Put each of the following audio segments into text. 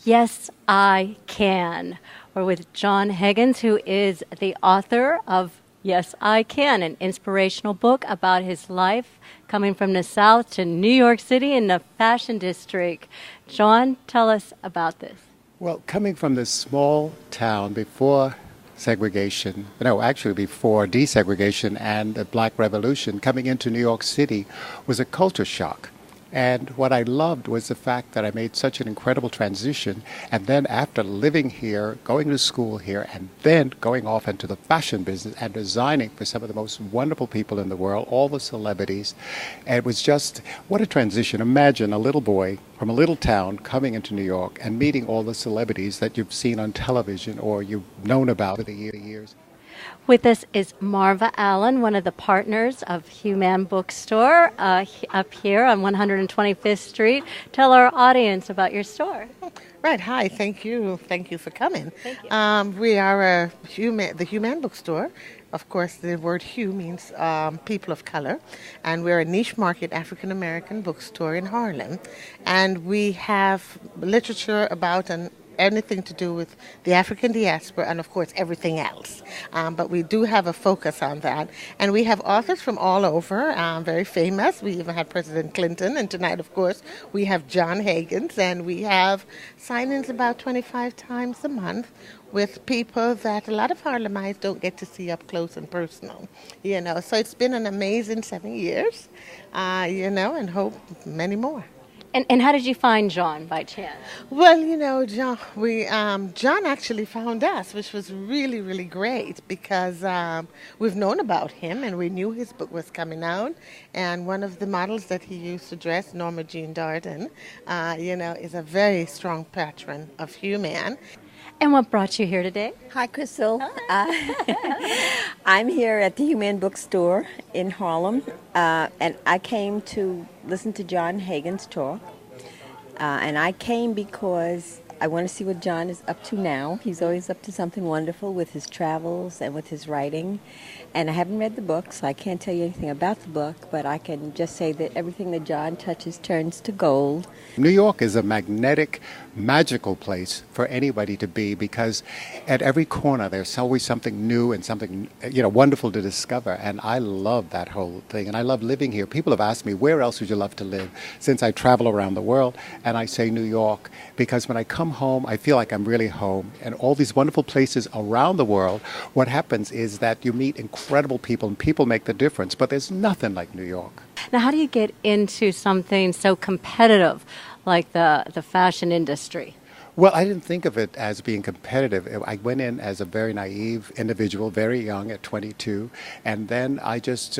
Yes, I Can. We're with Jon Haggins, who is the author of Yes, I Can, an inspirational book about his life coming from the South to New York City in the fashion district. Jon, tell us about this. Well, coming from this small town before segregation, no, actually before desegregation and the Black Revolution, coming into New York City was a culture shock. And what I loved was the fact that I made such an incredible transition. And then after living here, going to school here, and then going off into the fashion business and designing for some of the most wonderful people in the world, all the celebrities. And it was just, what a transition. Imagine a little boy from a little town coming into New York and meeting all the celebrities that you've seen on television or you've known about for the years. With us is Marva Allen, one of the partners of Hue-Man bookstore up here on 125th Street. Tell our audience about your store. Right. Hi. Thank you. Thank you for coming. Thank you. We are the Hue-Man bookstore. Of course, the word Hue means people of color, and we're a niche market African American bookstore in Harlem, and we have literature about anything to do with the African diaspora and, of course, everything else. But we do have a focus on that. And we have authors from all over, very famous. We even had President Clinton. And tonight, of course, we have Jon Haggins. And we have signings about 25 times a month with people that a lot of Harlemites don't get to see up close and personal. So it's been an amazing 7 years, and hope many more. And how did you find Jon by chance? Well, Jon actually found us, which was really, really great because we've known about him and we knew his book was coming out. And one of the models that he used to dress, Norma Jean Darden, is a very strong patron of Hue-Man. And what brought you here today? Hi, Kristal. I'm here at the Hue-Man bookstore in Harlem, and I came to listen to Jon Haggins talk. And I came because I want to see what Jon is up to now. He's always up to something wonderful with his travels and with his writing. And I haven't read the book, so I can't tell you anything about the book, but I can just say that everything that Jon touches turns to gold. New York is a magnetic, magical place for anybody to be because at every corner there's always something new and something wonderful to discover. And I love that whole thing. And I love living here. People have asked me, where else would you love to live? Since I travel around the world, and I say New York because when I come home, I feel like I'm really home. And all these wonderful places around the world, what happens is that you meet incredible people and people make the difference. But there's nothing like New York. Now, how do you get into something so competitive like the fashion industry? Well, I didn't think of it as being competitive. I went in as a very naive individual, very young at 22, and then I just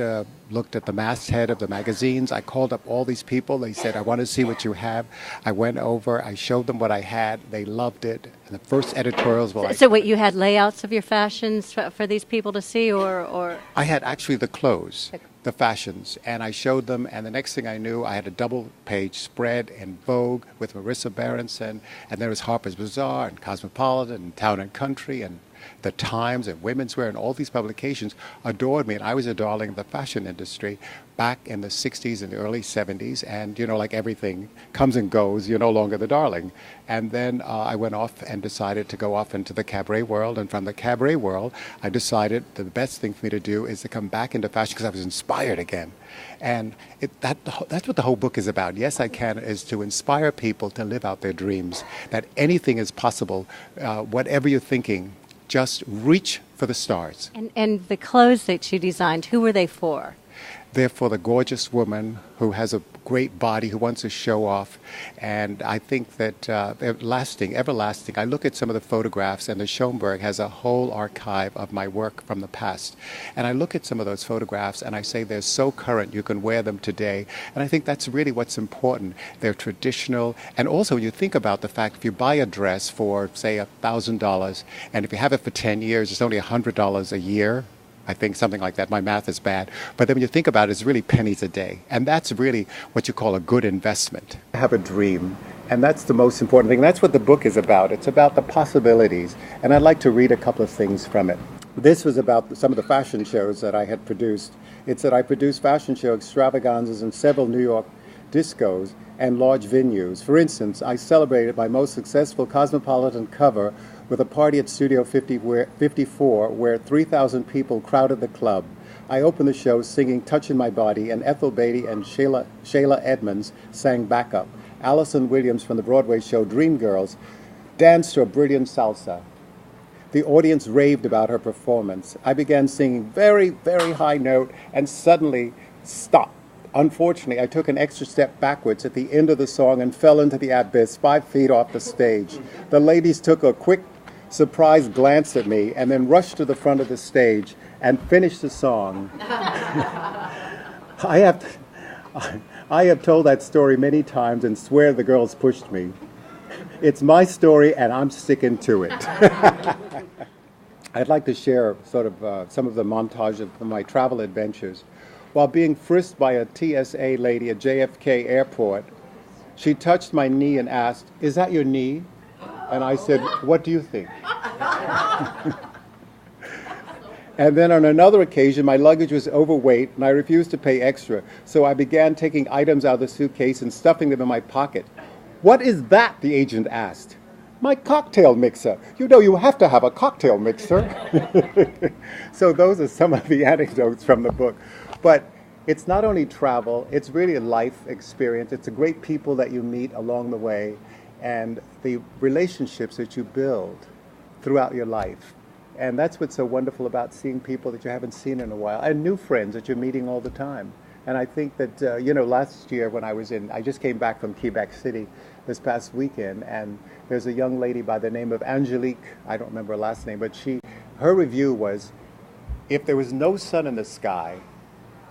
looked at the masthead of the magazines. I called up all these people. They said, I want to see what you have. I went over. I showed them what I had. They loved it. And the first editorials were like... So what, you had layouts of your fashions for these people to see, or...? I had actually the clothes, the fashions, and I showed them, and the next thing I knew, I had a double-page spread in Vogue with Marissa Berenson, and there was Harper's Bazaar and Cosmopolitan and Town and Country and The Times and Women's Wear, and all these publications adored me, and I was a darling of the fashion industry back in the 60s and the early 70s, and like everything comes and goes, you're no longer the darling. And then I went off and decided to go off into the cabaret world, and from the cabaret world, I decided the best thing for me to do is to come back into fashion because I was inspired again. And that's what the whole book is about. Yes, I Can is to inspire people to live out their dreams, that anything is possible, whatever you're thinking. Just reach for the stars. And the clothes that you designed, who were they for? They're for the gorgeous woman who has a great body, who wants to show off. And I think that they're lasting, everlasting. I look at some of the photographs, and the Schomburg has a whole archive of my work from the past. And I look at some of those photographs, and I say they're so current, you can wear them today. And I think that's really what's important. They're traditional. And also, when you think about the fact, if you buy a dress for, say, $1,000, and if you have it for 10 years, it's only $100 a year. I think something like that. My math is bad. But then when you think about it, it's really pennies a day. And that's really what you call a good investment. I have a dream, and that's the most important thing. That's what the book is about. It's about the possibilities. And I'd like to read a couple of things from it. This was about some of the fashion shows that I had produced. It's that I produced fashion show extravaganzas in several New York discos, and large venues. For instance, I celebrated my most successful Cosmopolitan cover with a party at Studio 54 where 3,000 people crowded the club. I opened the show singing Touching My Body, and Ethel Beatty and Shayla Edmonds sang backup. Allison Williams from the Broadway show Dreamgirls danced to a brilliant salsa. The audience raved about her performance. I began singing very, very high note and suddenly stopped. Unfortunately, I took an extra step backwards at the end of the song and fell into the abyss 5 feet off the stage. The ladies took a quick, surprised glance at me and then rushed to the front of the stage and finished the song. I have told that story many times and swear the girls pushed me. It's my story and I'm sticking to it. I'd like to share sort of some of the montage of my travel adventures. While being frisked by a TSA lady at JFK Airport, she touched my knee and asked, "Is that your knee?" And I said, "What do you think?" And then on another occasion, my luggage was overweight and I refused to pay extra, so I began taking items out of the suitcase and stuffing them in my pocket. "What is that?" the agent asked. "My cocktail mixer. You know you have to have a cocktail mixer." So those are some of the anecdotes from the book. But it's not only travel, it's really a life experience. It's the great people that you meet along the way and the relationships that you build throughout your life. And that's what's so wonderful about seeing people that you haven't seen in a while and new friends that you're meeting all the time. And I think that, last year when I just came back from Quebec City this past weekend, and there's a young lady by the name of Angelique, I don't remember her last name, but her review was, if there was no sun in the sky,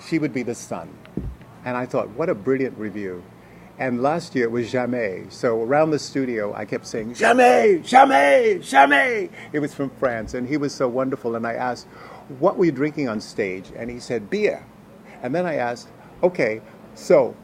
she would be the sun. And I thought, what a brilliant review. And last year it was jamais. So around the studio, I kept saying, jamais, jamais, jamais. It was from France, and he was so wonderful. And I asked, what were you drinking on stage? And he said, beer. And then I asked, okay, so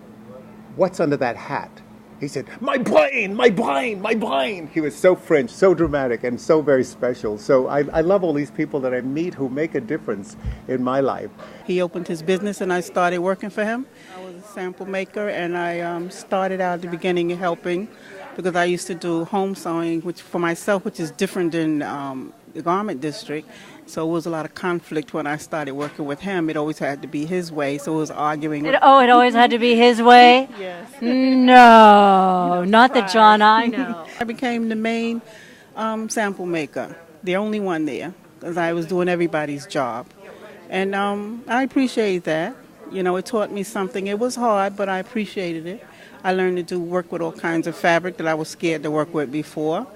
what's under that hat? He said, my brain, my brain, my brain. He was so French, so dramatic, and so very special. So I love all these people that I meet who make a difference in my life. He opened his business and I started working for him. I was a sample maker, and I started out at the beginning helping because I used to do home sewing, which for myself, which is different than the garment district. So it was a lot of conflict when I started working with him. It always had to be his way, so it was arguing. It always had to be his way? Yes. No, not the John I know. I became the main sample maker, the only one there, because I was doing everybody's job. And I appreciate that. It taught me something. It was hard, but I appreciated it. I learned to work with all kinds of fabric that I was scared to work with before.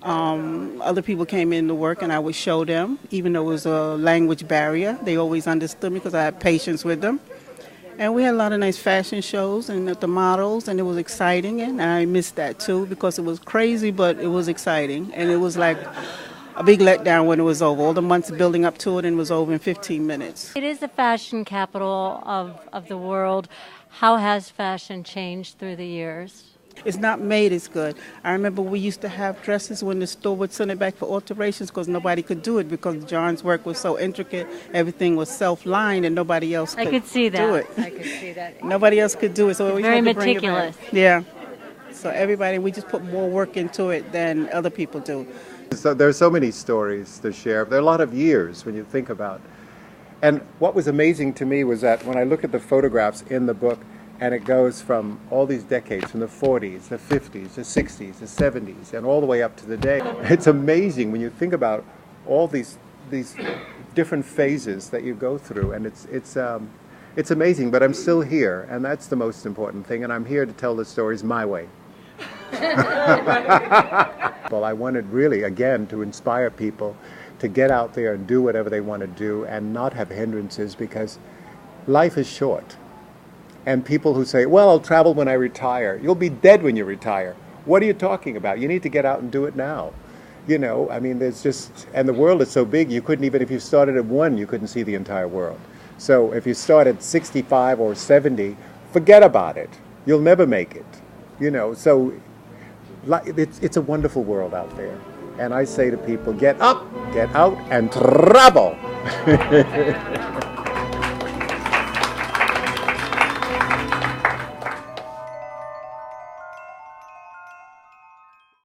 Other people came in to work and I would show them, even though it was a language barrier. They always understood me because I had patience with them. And we had a lot of nice fashion shows and the models, and it was exciting. And I missed that too because it was crazy, but it was exciting. And it was like a big letdown when it was over. All the months building up to it, and it was over in 15 minutes. It is the fashion capital of the world. How has fashion changed through the years? It's not made as good. I remember we used to have dresses when the store would send it back for alterations because nobody could do it because John's work was so intricate. Everything was self-lined and nobody else could do it. I could see that. Nobody else could do it, so we very had to bring it meticulous. back. Yeah. So we just put more work into it than other people do. So there's so many stories to share. There are a lot of years when you think about. And what was amazing to me was that when I look at the photographs in the book, and it goes from all these decades, from the 40s, the 50s, the 60s, the 70s, and all the way up to the day. It's amazing when you think about all these different phases that you go through, and it's amazing. But I'm still here, and that's the most important thing. And I'm here to tell the stories my way. Well, I wanted really, again, to inspire people to get out there and do whatever they want to do, and not have hindrances, because life is short. And people who say, well, I'll travel when I retire. You'll be dead when you retire. What are you talking about? You need to get out and do it now. There's just, and the world is so big, you couldn't even, if you started at 1, you couldn't see the entire world. So if you start at 65 or 70, forget about it. You'll never make it. So it's a wonderful world out there. And I say to people, get up, get out, and travel.